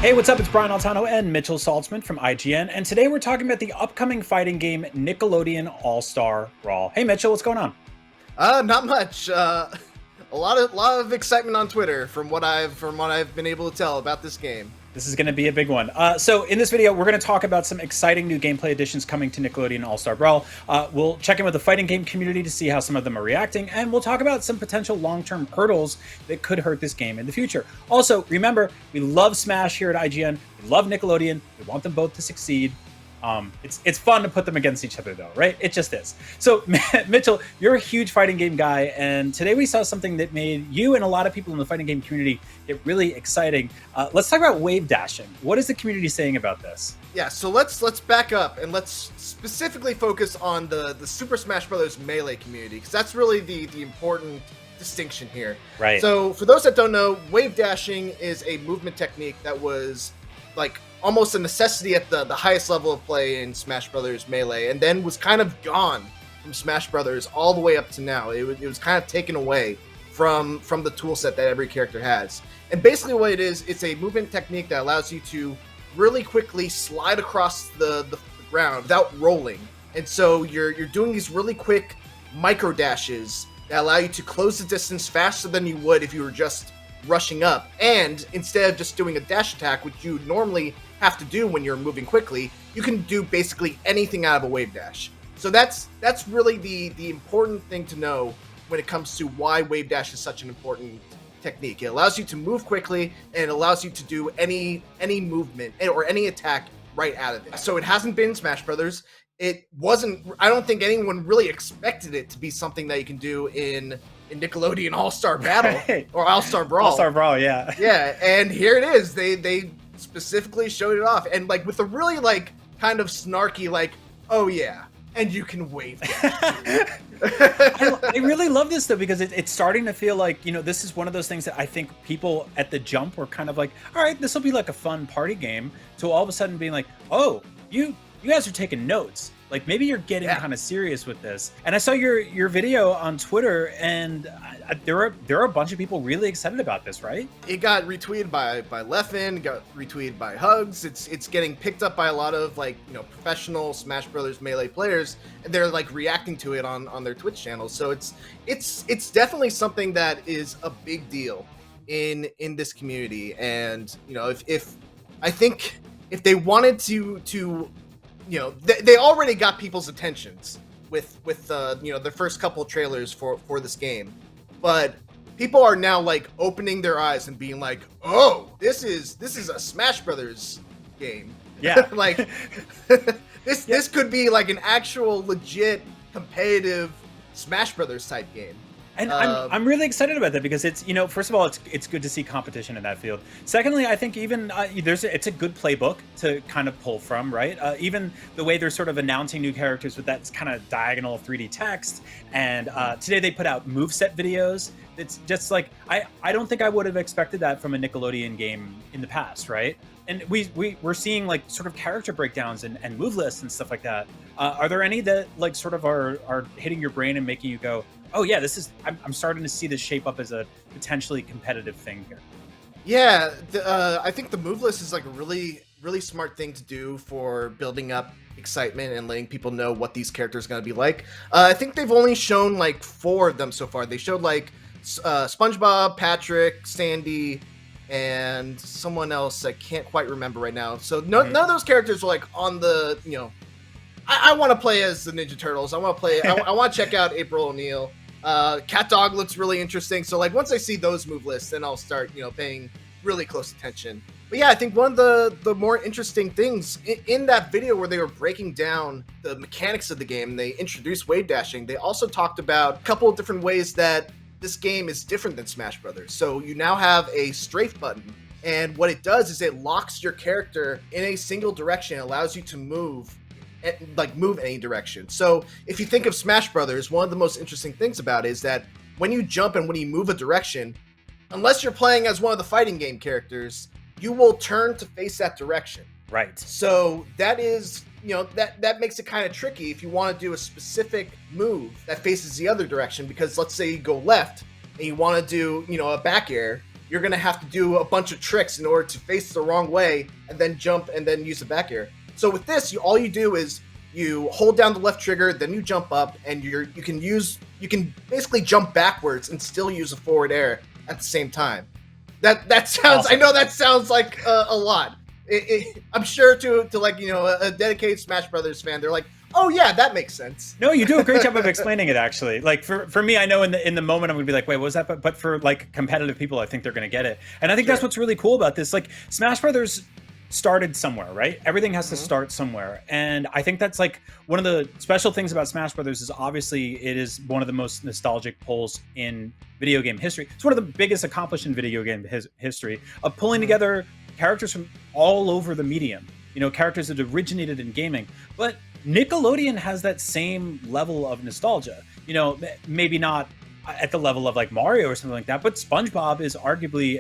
Hey, what's up? It's Brian Altano and Mitchell Saltzman from IGN, and today we're talking about the upcoming fighting game Nickelodeon All-Star Brawl. Hey, Mitchell, what's going on? Not much. A lot of excitement on Twitter from what I've been able to tell about this game. This is going to be a big one. So in this video, we're going to talk about some exciting new gameplay additions coming to Nickelodeon All-Star Brawl. We'll check in with the fighting game community to see how some of them are reacting, and we'll talk about some potential long-term hurdles that could hurt this game in the future. Also, remember, we love Smash here at IGN. We love Nickelodeon. We want them both to succeed. It's fun to put them against each other, though, right? It just is. So, Mitchell, you're a huge fighting game guy, and today we saw something that made you and a lot of people in the fighting game community get really exciting. Let's talk about wave dashing. What is the community saying about this? Yeah, so let's back up and let's specifically focus on the Super Smash Bros. Melee community, because that's really the important distinction here. Right. So, for those that don't know, wave dashing is a movement technique that was like almost a necessity at the highest level of play in Smash Brothers Melee, and then was kind of gone from Smash Brothers all the way up to now. It was kind of taken away from the toolset that every character has. And basically what it is, it's a movement technique that allows you to really quickly slide across the ground without rolling. And so you're doing these really quick micro dashes that allow you to close the distance faster than you would if you were just rushing up. And instead of just doing a dash attack, which you normally have to do when you're moving quickly, you can do basically anything out of a wave dash. So that's really the important thing to know when it comes to why wave dash is such an important technique. It allows you to move quickly, and it allows you to do any movement or any attack right out of it. So it hasn't been in Smash Brothers. It wasn't, I don't think anyone really expected it to be something that you can do in Nickelodeon All-Star Battle or All-Star Brawl. All-Star Brawl, yeah. Yeah, and here it is. They specifically showed it off, and like with a really like kind of snarky like, oh yeah, and you can wave dash. I really love this though, because it's starting to feel like, you know, this is one of those things that I think people at the jump were kind of like, all right, this will be like a fun party game, to all of a sudden being like, oh, you guys are taking notes. Like, maybe you're getting kind of serious with this. And I saw your video on Twitter, and there are a bunch of people really excited about this, right? It got retweeted by Leffen, got retweeted by Hugs. It's getting picked up by a lot of like, you know, professional Smash Brothers Melee players, and they're like reacting to it on their Twitch channels. So it's definitely something that is a big deal in this community. And you know, if I think if they wanted to you know, they already got people's attentions with you know, their first couple trailers for this game, but people are now like opening their eyes and being like, oh, this is a Smash Brothers game. Yeah. Like this could be like an actual legit competitive Smash Brothers type game. And I'm really excited about that, because it's, you know, first of all, it's good to see competition in that field. Secondly, I think even it's a good playbook to kind of pull from, right? Even the way they're sort of announcing new characters with that kind of diagonal 3D text. And today they put out moveset videos. It's just like, I don't think I would have expected that from a Nickelodeon game in the past, right? And we're seeing like sort of character breakdowns and move lists and stuff like that. Are there any that like sort of are hitting your brain and making you go, oh yeah, I'm starting to see this shape up as a potentially competitive thing here? Yeah, I think the move list is like a really smart thing to do for building up excitement and letting people know what these characters are going to be like. I think they've only shown like 4 of them so far. They showed like SpongeBob, Patrick, Sandy, and someone else I can't quite remember right now. So none of those characters were like on the, you know, I want to play as the Ninja Turtles. I want to play. I want to check out April O'Neil. Cat Dog looks really interesting. So like once I see those move lists, then I'll start, you know, paying really close attention. But yeah, I think one of the more interesting things in that video where they were breaking down the mechanics of the game, they introduced wave dashing. They also talked about a couple of different ways that this game is different than Smash Brothers. So you now have a strafe button, and what it does is it locks your character in a single direction. It allows you to move any direction. So if you think of Smash Brothers, one of the most interesting things about it is that when you jump and when you move a direction, unless you're playing as one of the fighting game characters, you will turn to face that direction. Right. So that is, you know, that makes it kind of tricky if you want to do a specific move that faces the other direction, because let's say you go left and you want to do, you know, a back air, you're gonna have to do a bunch of tricks in order to face the wrong way and then jump and then use the back air. So with this, all you do is you hold down the left trigger, then you jump up, and you can basically jump backwards and still use a forward air at the same time. That sounds. Awesome. I know that sounds like a lot. I'm sure to like a dedicated Smash Brothers fan, they're like, oh yeah, that makes sense. No, you do a great job of explaining it. Actually, like for me, I know in the moment I'm gonna be like, wait, what was that? But for like competitive people, I think they're gonna get it. And I think that's what's really cool about this. Like Smash Brothers started somewhere, right? Everything has to start somewhere, and I think that's like one of the special things about Smash Brothers is obviously it is one of the most nostalgic pulls in video game history. It's one of the biggest accomplished in video game history of pulling together characters from all over the medium, characters that originated in gaming. But Nickelodeon has that same level of nostalgia, maybe not at the level of like Mario or something like that, but SpongeBob is arguably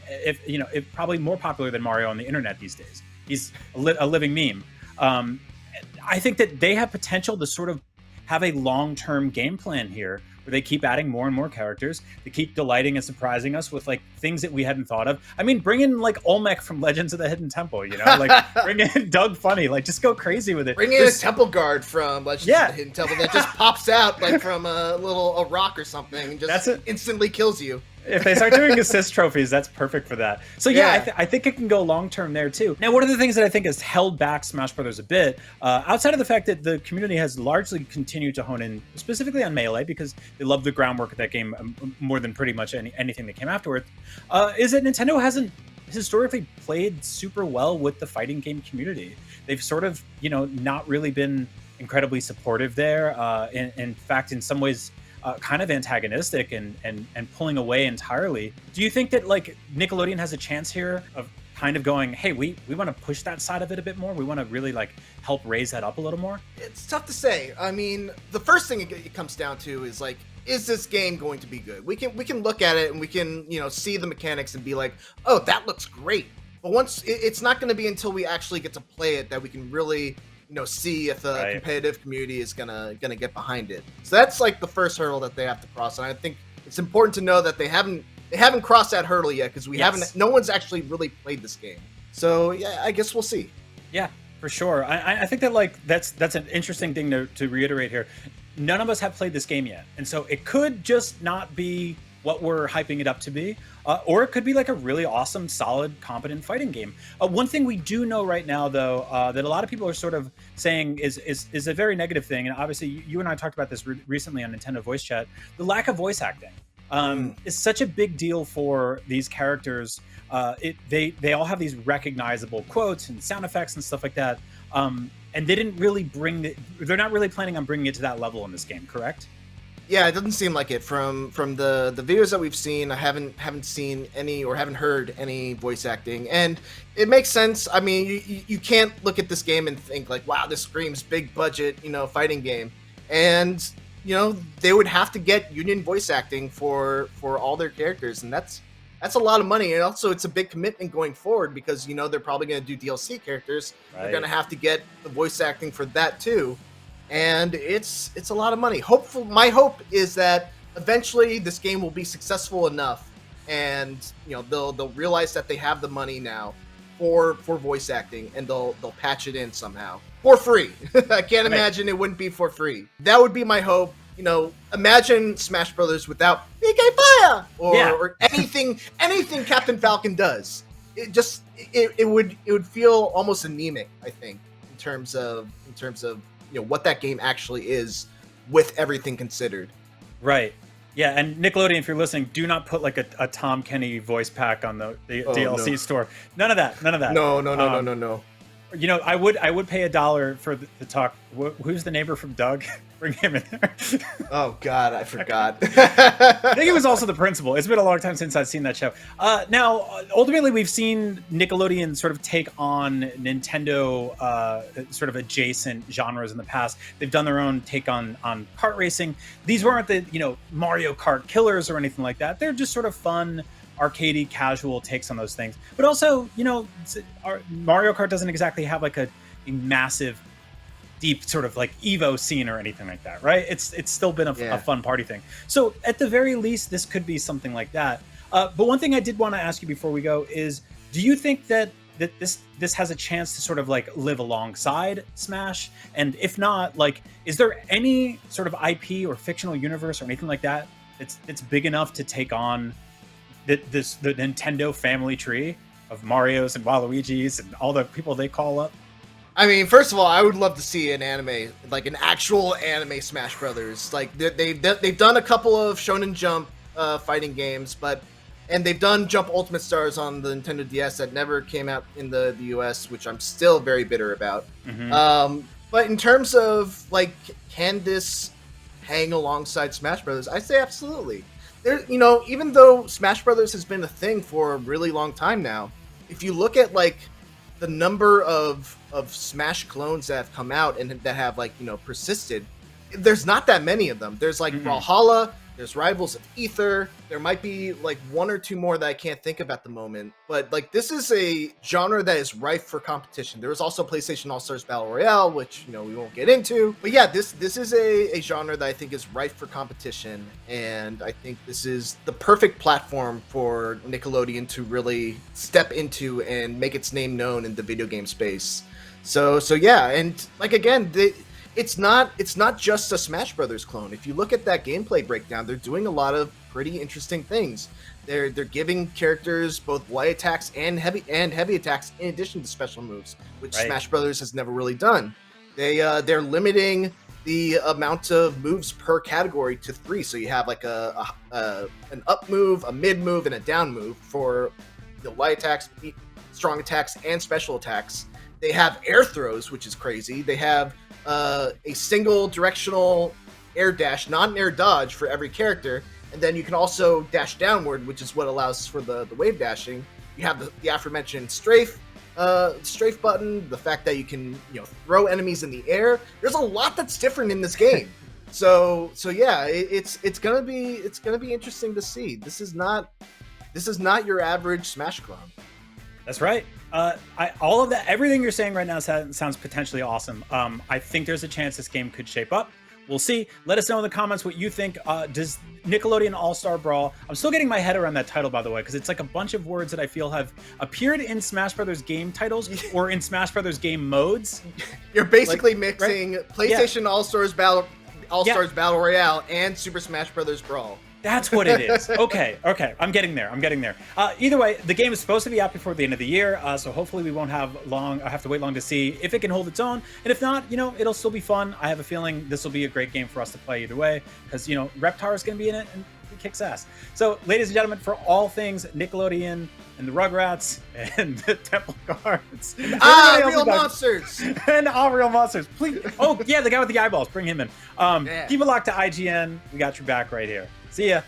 if probably more popular than Mario on the internet these days. He's a living meme. I think that they have potential to sort of have a long-term game plan here where they keep adding more and more characters. They keep delighting and surprising us with like things that we hadn't thought of. I mean, bring in like Olmec from Legends of the Hidden Temple, like bring in Doug Funny, like just go crazy with it. Bring in a temple guard from Legends of the Hidden Temple that just pops out like from a rock or something and just instantly kills you. If they start doing assist trophies, that's perfect for that. So I think it can go long term there too. Now, one of the things that I think has held back Smash Brothers a bit, outside of the fact that the community has largely continued to hone in specifically on Melee because they love the groundwork of that game more than pretty much anything that came afterwards, is that Nintendo hasn't historically played super well with the fighting game community. They've sort of, not really been incredibly supportive there. In fact, in some ways, kind of antagonistic and pulling away entirely. Do you think that like Nickelodeon has a chance here of kind of going, hey, we want to push that side of it a bit more? We want to really like help raise that up a little more? It's tough to say. I mean, the first thing it comes down to is like, is this game going to be good? We can look at it and we can, see the mechanics and be like, oh, that looks great. But once it's not going to be until we actually get to play it that we can really see if the competitive community is gonna get behind it. So that's like the first hurdle that they have to cross, and I think it's important to know that they haven't crossed that hurdle yet because no one's actually really played this game. So yeah, I guess we'll see. Yeah, for sure. I think that like that's an interesting thing to reiterate here. None of us have played this game yet, and so it could just not be what we're hyping it up to be, or it could be like a really awesome, solid, competent fighting game. One thing we do know right now, though, that a lot of people are sort of saying is a very negative thing, and obviously you and I talked about this recently on Nintendo Voice Chat, the lack of voice acting is such a big deal for these characters. They all have these recognizable quotes and sound effects and stuff like that, and they didn't really they're not really planning on bringing it to that level in this game, correct? Yeah, it doesn't seem like it. From the videos that we've seen, I haven't seen any or haven't heard any voice acting, and it makes sense. I mean, you can't look at this game and think like, wow, this screams big budget, fighting game, and they would have to get union voice acting for all their characters, and that's a lot of money, and also it's a big commitment going forward because they're probably going to do DLC characters. Right. They're going to have to get the voice acting for that too. And it's a lot of money. My hope is that eventually this game will be successful enough, and they'll realize that they have the money now for voice acting, and they'll patch it in somehow for free. I can't imagine it wouldn't be for free. That would be my hope. Imagine Smash Brothers without PK Fire or anything Captain Falcon does. It would feel almost anemic, I think, in terms of what that game actually is with everything considered. Right. Yeah, and Nickelodeon, if you're listening, do not put like a Tom Kenny voice pack on the DLC store. None of that. No. I would pay $1 for the talk. Who's the neighbor from Doug? Bring him in there. Oh God, I forgot. I think it was also the principal. It's been a long time since I've seen that show. Now, ultimately, we've seen Nickelodeon sort of take on Nintendo sort of adjacent genres in the past. They've done their own take on kart racing. These weren't the Mario Kart killers or anything like that. They're just sort of fun, arcadey, casual takes on those things. But also, Mario Kart doesn't exactly have like a massive, deep sort of like Evo scene or anything like that, right? It's still been a fun party thing. So at the very least, this could be something like that. But one thing I did want to ask you before we go is, do you think that this has a chance to sort of like live alongside Smash? And if not, like, is there any sort of IP or fictional universe or anything like that that's big enough to take on the Nintendo family tree of Mario's and Waluigi's and all the people they call up? I mean, first of all, I would love to see an anime, like an actual anime Smash Brothers. Like they've done a couple of Shonen Jump fighting games, and they've done Jump Ultimate Stars on the Nintendo DS that never came out in the US, which I'm still very bitter about. But in terms of like, can this hang alongside Smash Brothers? I say absolutely. There, you know, even though Smash Brothers has been a thing for a really long time now, if you look at like the number of Smash clones that have come out and that have, like, you know, persisted, there's not that many of them. There's like Brawlhalla, there's Rivals of Ether, there might be like one or two more that I can't think of at the moment, but like, this is a genre that is rife for competition. There was also PlayStation All-Stars Battle Royale, which, you know, we won't get into, but yeah, this is a genre that I think is rife for competition, and I think this is the perfect platform for Nickelodeon to really step into and make its name known in the video game space. So yeah, and like, again, it's not just a Smash Brothers clone. If you look at that gameplay breakdown, they're doing a lot of pretty interesting things. They're giving characters both light attacks and heavy attacks in addition to special moves, which Smash Brothers has never really done. They're limiting the amount of moves per category to 3, so you have like an up move, a mid move, and a down move for the light attacks, strong attacks, and special attacks. They have air throws, which is crazy. They have a single directional air dash, not an air dodge, for every character, and then you can also dash downward, which is what allows for the wave dashing. You have the aforementioned strafe button, the fact that you can, you know, throw enemies in the air. There's a lot that's different in this game. So yeah, it's gonna be interesting to see. This is not your average Smash clone. That's right. All of that, everything you're saying right now sounds potentially awesome. I think there's a chance this game could shape up. We'll see. Let us know in the comments what you think. Does Nickelodeon All-Star Brawl... I'm still getting my head around that title, by the way, because it's like a bunch of words that I feel have appeared in Smash Brothers game titles or in Smash Brothers game modes. You're basically mixing PlayStation All-Stars Battle Royale and Super Smash Brothers Brawl. That's what it is. Okay. I'm getting there. Either way, the game is supposed to be out before the end of the year, so hopefully we won't have to wait long to see if it can hold its own. And if not, you know, it'll still be fun. I have a feeling this will be a great game for us to play either way, because, you know, Reptar is going to be in it and he kicks ass. So, ladies and gentlemen, for all things Nickelodeon and the Rugrats and the Temple Guards, real monsters, and all real monsters, please. Oh yeah, the guy with the eyeballs, bring him in. Keep it locked to IGN. We got your back right here. See ya.